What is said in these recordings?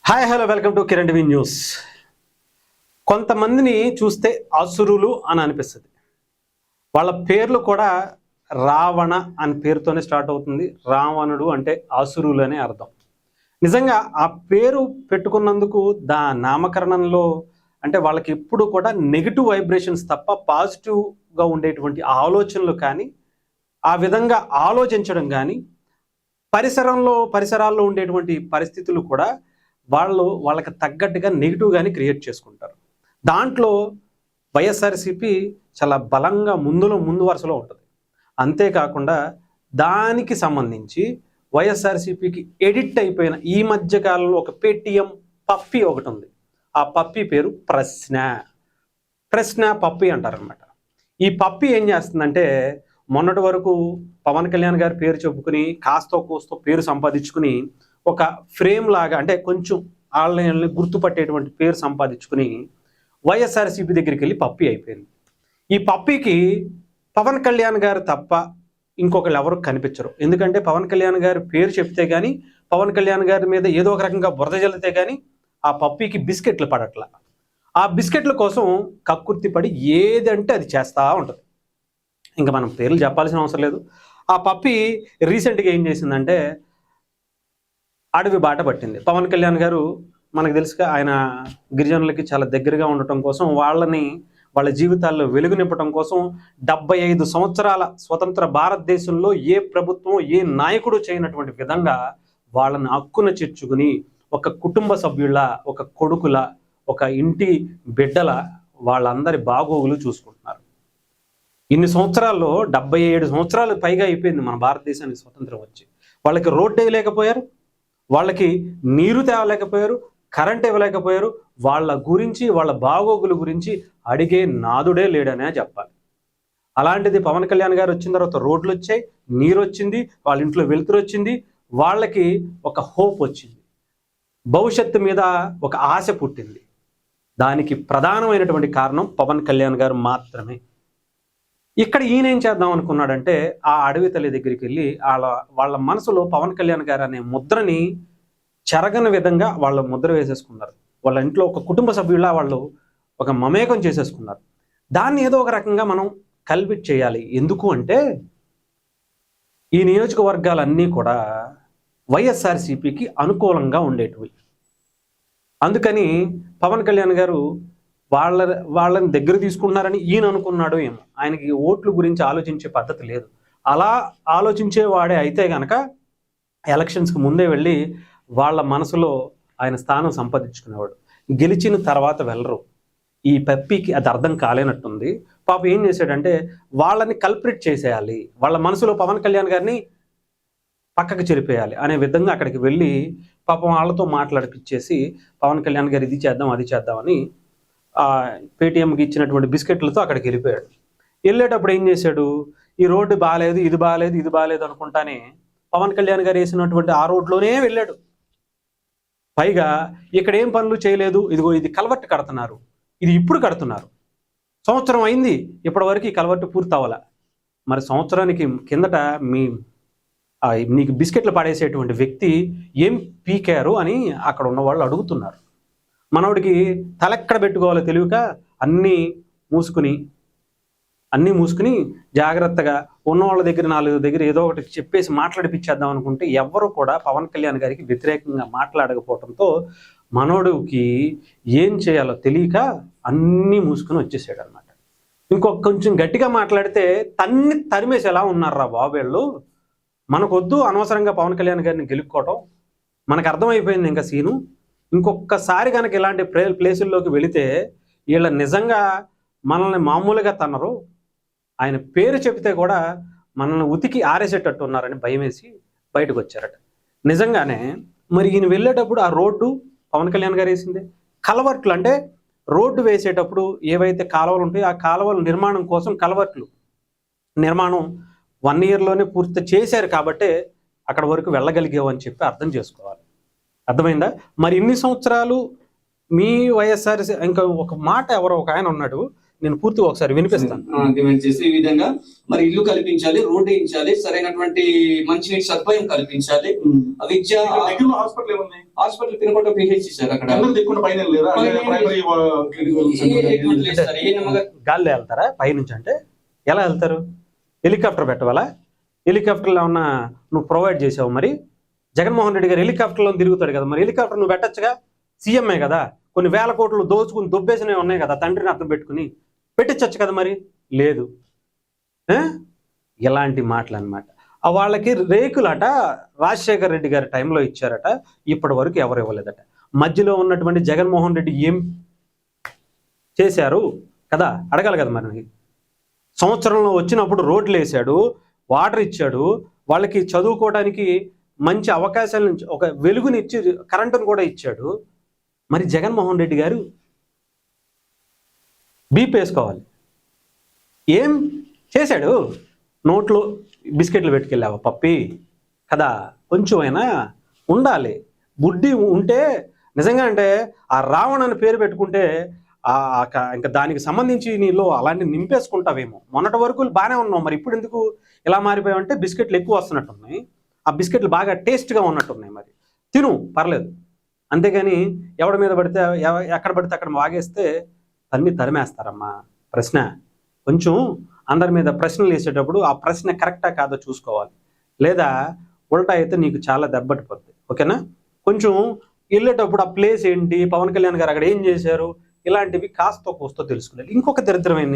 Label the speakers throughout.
Speaker 1: Hi hello welcome to Kiran TV news. కొంతమందిని చూస్తే అసురులు అని అనిపిస్తుంది. వాళ్ళ పేర్లు కూడా రావణ అని పేరుతోనే స్టార్ట్ అవుతుంది. రావణుడు అంటే అసురులు అనే అర్థం. నిజంగా ఆ పేరు పెట్టుకున్నందుకు నామకరణంలో అంటే వాళ్ళకి ఎప్పుడు కూడా నెగిటివ్ వైబ్రేషన్స్ తప్ప పాజిటివ్గా ఉండేటువంటి ఆలోచనలు కానీ, ఆ విధంగా ఆలోచించడం కానీ, పరిసరాల్లో ఉండేటువంటి పరిస్థితులు కూడా వాళ్ళకి తగ్గట్టుగా నెగిటివ్గానే క్రియేట్ చేసుకుంటారు. దాంట్లో వైఎస్ఆర్సీపీ చాలా బలంగా ముందు వరుసలో ఉంటుంది. అంతేకాకుండా దానికి సంబంధించి వైఎస్ఆర్సీపీకి ఎడిట్ అయిపోయిన ఈ మధ్య కాలంలో ఒక పేటీఎం పప్పి ఒకటి ఉంది. ఆ పప్పి పేరు ప్రశ్న పప్పి అంటారనమాట. ఈ పప్పి ఏం చేస్తుందంటే, మొన్నటి వరకు పవన్ కళ్యాణ్ గారి పేరు చెప్పుకుని కాస్తో కూస్తో పేరు సంపాదించుకుని ఒక ఫ్రేమ్ లాగా అంటే కొంచెం వాళ్ళని గుర్తుపట్టేటువంటి పేరు సంపాదించుకుని వైఎస్ఆర్సీపీ దగ్గరికి వెళ్ళి పప్పి అయిపోయింది. ఈ పప్పికి పవన్ కళ్యాణ్ గారు తప్ప ఇంకొకళ్ళు ఎవరు కనిపించరు. ఎందుకంటే పవన్ కళ్యాణ్ గారి పేరు చెప్తే కానీ, పవన్ కళ్యాణ్ గారి మీద ఏదో ఒక రకంగా బురద జల్లితే కానీ ఆ పప్పికి బిస్కెట్లు పడట్ల. ఆ బిస్కెట్ల కోసం కక్కుర్తి పడి ఏదంటే అది చేస్తూ ఉంటుంది. ఇంకా మనం పేర్లు చెప్పాల్సిన అవసరం లేదు. ఆ పప్పి రీసెంట్గా ఏం చేసిందంటే అడవి బాట పట్టింది. పవన్ కళ్యాణ్ గారు మనకు తెలుసుగా ఆయన గిరిజనులకి చాలా దగ్గరగా ఉండటం కోసం, వాళ్ళ జీవితాల్లో వెలుగు నింపటం కోసం 75 సంవత్సరాల స్వతంత్ర భారతదేశంలో ఏ ప్రభుత్వం ఏ నాయకుడు చేయనటువంటి విధంగా వాళ్ళని హక్కున చేర్చుకుని ఒక కుటుంబ సభ్యుల, ఒక కొడుకుల, ఒక ఇంటి బిడ్డల వాళ్ళందరి బాగోగులు చూసుకుంటున్నారు. ఇన్ని సంవత్సరాల్లో 77 సంవత్సరాలు పైగా అయిపోయింది మన భారతదేశానికి స్వతంత్రం వచ్చి. వాళ్ళకి రోడ్డు వేయలేకపోయారు, వాళ్ళకి నీరు తేవలేకపోయారు, కరెంట్ ఇవ్వలేకపోయారు. వాళ్ళ గురించి, వాళ్ళ బాగోగుల గురించి అడిగే నాదుడే లేడనే చెప్పాలి. అలాంటిది పవన్ కళ్యాణ్ గారు వచ్చిన తర్వాత రోడ్లు వచ్చాయి, నీరు వచ్చింది, వాళ్ళ ఇంట్లో వెలుతురు వచ్చింది, వాళ్ళకి ఒక హోప్ వచ్చింది, భవిష్యత్తు మీద ఒక ఆశ పుట్టింది. దానికి ప్రధానమైనటువంటి కారణం పవన్ కళ్యాణ్ గారు మాత్రమే. ఇక్కడ ఈయన ఏం చేద్దాం అనుకున్నాడంటే, ఆ అడవి తల్లి దగ్గరికి వెళ్ళి వాళ్ళ మనసులో పవన్ కళ్యాణ్ గారు అనే ముద్రని చెరగని విధంగా వాళ్ళ ముద్ర వేసేసుకున్నారు. వాళ్ళ ఇంట్లో ఒక కుటుంబ సభ్యులా వాళ్ళు ఒక మమేకం చేసేసుకున్నారు. దాన్ని ఏదో ఒక రకంగా మనం కల్పిట్ చేయాలి. ఎందుకు అంటే ఈ నియోజకవర్గాలన్నీ కూడా వైఎస్ఆర్సీపీకి అనుకూలంగా ఉండేటివి. అందుకని పవన్ కళ్యాణ్ గారు వాళ్ళని దగ్గర తీసుకున్నారని ఈయన అనుకున్నాడు ఏమో. ఆయనకి ఓట్ల గురించి ఆలోచించే పద్ధతి లేదు. అలా ఆలోచించేవాడే అయితే కనుక ఎలక్షన్స్కి ముందే వెళ్ళి వాళ్ళ మనసులో ఆయన స్థానం సంపాదించుకునేవాడు. గెలిచిన తర్వాత వెళ్ళరు. ఈ పప్పికి అది అర్థం కాలేనట్టుంది. పాప ఏం చేశాడంటే వాళ్ళని కల్ప్రిట్ చేసేయాలి, వాళ్ళ మనసులో పవన్ కళ్యాణ్ గారిని పక్కకు చెరిపేయాలి అనే విధంగా అక్కడికి వెళ్ళి పాపం వాళ్ళతో మాట్లాడిపించేసి పవన్ కళ్యాణ్ గారు ఇది చేద్దాం అది చేద్దామని పేటీఎంకి ఇచ్చినటువంటి బిస్కెట్లతో అక్కడికి వెళ్ళిపోయాడు. వెళ్ళేటప్పుడు ఏం చేశాడు, ఈ రోడ్డు బాగాలేదు, ఇది బాగాలేదు, ఇది బాగాలేదు అనుకుంటానే పవన్ కళ్యాణ్ గారు వేసినటువంటి ఆ రోడ్లోనే వెళ్ళాడు. పైగా ఇక్కడ ఏం పనులు చేయలేదు, ఇదిగో ఇది కల్వర్ట్ కడుతున్నారు, ఇది ఇప్పుడు కడుతున్నారు, సంవత్సరం అయింది, ఇప్పటివరకు ఈ కల్వర్ట్ పూర్తి అవ్వాల. మరి సంవత్సరానికి కిందట నీకు బిస్కెట్లు పడేసేటువంటి వ్యక్తి ఏం పీకారు అని అక్కడ ఉన్న వాళ్ళు అడుగుతున్నారు. మనోడికి తలెక్కడ పెట్టుకోవాలో తెలియక అన్నీ మూసుకుని జాగ్రత్తగా ఉన్న వాళ్ళ దగ్గర 4 దగ్గర ఏదో ఒకటి చెప్పేసి మాట్లాడిపించేద్దాం అనుకుంటే ఎవ్వరూ కూడా పవన్ కళ్యాణ్ గారికి వ్యతిరేకంగా మాట్లాడకపోవడంతో మనోడికి ఏం చేయాలో తెలియక అన్నీ మూసుకుని వచ్చేసాడు అనమాట. కొంచెం గట్టిగా మాట్లాడితే తరిమేసేలా ఉన్నారా బాబేళ్ళు, మనకొద్దు అనవసరంగా పవన్ కళ్యాణ్ గారిని గెలుక్కోవటం, మనకు అర్థమైపోయింది ఇంకా సీను. ఇంకొకసారి కనుక ఇలాంటి ప్లేసుల్లోకి వెళితే వీళ్ళ నిజంగా మనల్ని మామూలుగా తనరు, ఆయన పేరు చెబితే కూడా మనల్ని ఉతికి ఆరేసేటట్టు ఉన్నారని భయమేసి బయటకు వచ్చారట. నిజంగానే మరి ఈయన వెళ్ళేటప్పుడు ఆ రోడ్డు పవన్ కళ్యాణ్ గారు వేసిందే. కలవర్ట్లు అంటే రోడ్డు వేసేటప్పుడు ఏవైతే కాలువలు ఉంటాయో ఆ కాలువల నిర్మాణం కోసం కలవర్ట్లు నిర్మాణం 1 ఇయర్లోనే పూర్తి చేశారు కాబట్టే అక్కడ వరకు వెళ్ళగలిగామని చెప్పి అర్థం చేసుకోవాలి. అర్థమైందా? మరి ఇన్ని సంవత్సరాలు మీ వైఎస్ఆర్ ఇంకా ఒక మాట ఒక ఆయన ఉన్నాడు, నేను పూర్తిగా ఒకసారి వినిపిస్తాను.
Speaker 2: డిమాండ్ చేసి ఈ విధంగా మరి ఇల్లు కల్పించాలి, రోడ్డు వేయించాలి, సరైనటువంటి మంచినీటి సదుపాయం కల్పించాలి, విద్య హాస్పిటల్ పినకొండ పిహెచ్ సార్ అక్కడ
Speaker 1: గాల్లో వెళ్తారా పైనుంచి? అంటే ఎలా వెళ్తారు? హెలికాప్టర్ పెట్టవాలా? హెలికాప్టర్లో ఏమన్నా నువ్వు ప్రొవైడ్ చేసావు? మరి జగన్మోహన్ రెడ్డి గారు హెలికాప్టర్లో తిరుగుతాడు కదా, మరి హెలికాప్టర్ నువ్వు పెట్టచ్చుగా, సీఎంఏ కదా, కొన్ని వేల కోట్లు దోచుకుని దొబ్బేసినవి ఉన్నాయి కదా, తండ్రిని అర్థం పెట్టుకుని పెట్టించచ్చు కదా, మరి లేదు. ఇలాంటి మాటలు అనమాట. వాళ్ళకి రేకులట రాజశేఖర రెడ్డి గారి టైంలో ఇచ్చారట, ఇప్పటి వరకు ఎవరు ఇవ్వలేదట. మధ్యలో ఉన్నటువంటి జగన్మోహన్ రెడ్డి ఏం చేశారు కదా అడగాలి కదా. మరి సంవత్సరంలో వచ్చినప్పుడు రోడ్లు వేసాడు, వాటర్ ఇచ్చాడు, వాళ్ళకి చదువుకోవడానికి మంచి అవకాశాల నుంచి ఒక వెలుగునిచ్చి కరెంటును కూడా ఇచ్చాడు. మరి జగన్మోహన్ రెడ్డి గారు బీప్ వేసుకోవాలి. ఏం చేశాడు? నోట్లో బిస్కెట్లు పెట్టుకెళ్ళావా పప్పి కదా? కొంచెం అయినా ఉండాలి, బుద్ధి ఉంటే. నిజంగా అంటే ఆ రావణ్ అని పేరు పెట్టుకుంటే ఇంకా దానికి సంబంధించి నీలో అలాంటి నింపేసుకుంటావేమో. మొన్నటి వరకు బాగానే ఉన్నావు, మరి ఇప్పుడు ఎందుకు ఇలా మారిపోయావంటే బిస్కెట్లు ఎక్కువ వస్తున్నట్టున్నాయి, ఆ బిస్కెట్లు బాగా టేస్ట్గా ఉన్నట్టున్నాయి. మరి తిను, పర్లేదు. అంతేగాని ఎవడి మీద పడితే ఎక్కడ పడితే అక్కడ వాగేస్తే తరిమేస్తారమ్మా. ప్రశ్న కొంచెం అందరి మీద ప్రశ్నలు వేసేటప్పుడు ఆ ప్రశ్న కరెక్టా కాదో చూసుకోవాలి, లేదా ఉల్టా అయితే నీకు చాలా దెబ్బటిపోద్ది. ఓకేనా? కొంచెం వెళ్ళేటప్పుడు ఆ ప్లేస్ ఏంటి, పవన్ కళ్యాణ్ గారు అక్కడ ఏం చేశారు, ఇలాంటివి కాస్తో కోస్తో తెలుసుకోవాలి. ఇంకొక దరిద్రమైన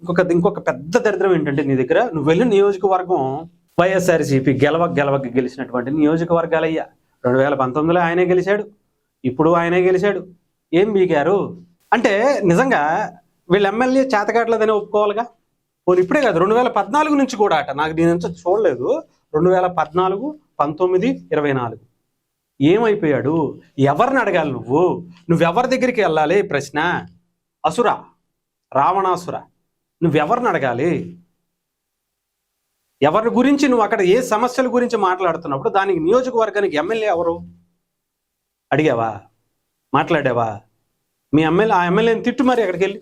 Speaker 1: ఇంకొక పెద్ద దరిద్రం ఏంటంటే, నీ దగ్గర నువ్వు వెళ్ళిన నియోజకవర్గం వైఎస్ఆర్సీపీ గెలవక గెలిచినటువంటి నియోజకవర్గాలయ్యా. 2019లో ఆయనే గెలిచాడు, ఇప్పుడు ఆయనే గెలిచాడు. ఏం బీగారు అంటే నిజంగా వీళ్ళు ఎమ్మెల్యే చేతకాట్లేదని ఒప్పుకోవాలిగా. పోనీ ఇప్పుడే కాదు, 2014 నుంచి కూడా అట, నాకు దీని నుంచి చూడలేదు. 2014, 19, 24 ఏమైపోయాడు? ఎవరిని అడగాలి నువ్వెవరి దగ్గరికి వెళ్ళాలి? ప్రశ్న అసుర, రావణాసుర, నువ్వెవరిని అడగాలి? ఎవరి గురించి నువ్వు అక్కడ ఏ సమస్యల గురించి మాట్లాడుతున్నప్పుడు దానికి నియోజకవర్గానికి ఎమ్మెల్యే ఎవరు అడిగావా? మాట్లాడావా? మీ ఎమ్మెల్యే ఆ ఎమ్మెల్యేని తిట్టు, మరి అక్కడికి వెళ్ళి.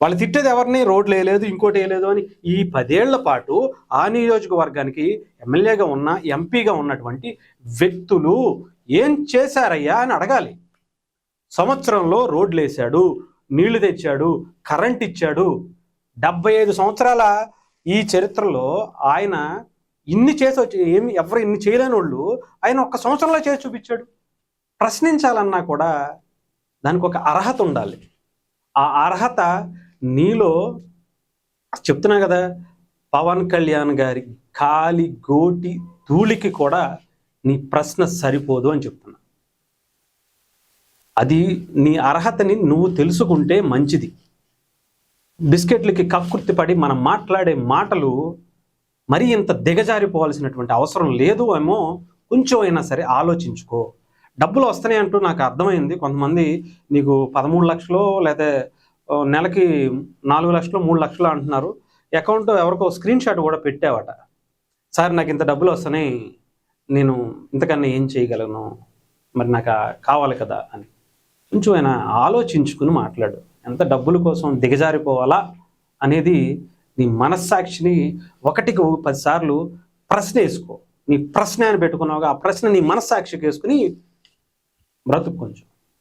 Speaker 1: వాళ్ళు తిట్టేది ఎవరిని? రోడ్లు వేయలేదు, ఇంకోటి వేయలేదు అని. ఈ 10 ఏళ్ల పాటు ఆ నియోజకవర్గానికి ఎమ్మెల్యేగా ఉన్న, ఎంపీగా ఉన్నటువంటి వ్యక్తులు ఏం చేశారయ్యా అని అడగాలి. సంవత్సరంలో రోడ్లు వేసాడు, నీళ్లు తెచ్చాడు, కరెంట్ ఇచ్చాడు. 75 సంవత్సరాల ఈ చరిత్రలో ఆయన ఇన్ని చేసి ఎవరు ఇన్ని చేయలేని వాళ్ళు ఆయన ఒక్క సంవత్సరంలో చేసి చూపించాడు. ప్రశ్నించాలన్నా కూడా దానికి ఒక అర్హత ఉండాలి. ఆ అర్హత నీలో చెప్తున్నా కదా, పవన్ కళ్యాణ్ గారి కాలి గోటి ధూళికి కూడా నీ ప్రశ్న సరిపోదు అని చెప్తున్నా. అది నీ అర్హతని నువ్వు తెలుసుకుంటే మంచిది. బిస్కెట్లకి కక్కుర్తి పడి మనం మాట్లాడే మాటలు మరీ ఇంత దిగజారిపోవాల్సినటువంటి అవసరం లేదు ఏమో. కొంచెం అయినా సరే ఆలోచించుకో. డబ్బులు వస్తున్నాయి అంటూ నాకు అర్థమైంది. కొంతమంది నీకు 13 లక్షలు లేదా నెలకి 4 లక్షలు 3 లక్షలు అంటున్నారు. అకౌంట్ ఎవరికో స్క్రీన్ షాట్ కూడా పెట్టావట, సార్ నాకు ఇంత డబ్బులు వస్తున్నాయి, నేను ఇంతకన్నా ఏం చేయగలను, మరి నాకు కావాలి కదా అని. కొంచెం అయినా ఆలోచించుకుని మాట్లాడు. ఎంత డబ్బుల కోసం దిగజారిపోవాలా అనేది నీ మనస్సాక్షిని 1కి 10 సార్లు ప్రశ్న వేసుకో. నీ ప్రశ్న అని పెట్టుకున్నావుగా, ఆ ప్రశ్న నీ మనస్సాక్షికి వేసుకుని బ్రతుకు కొంచెం.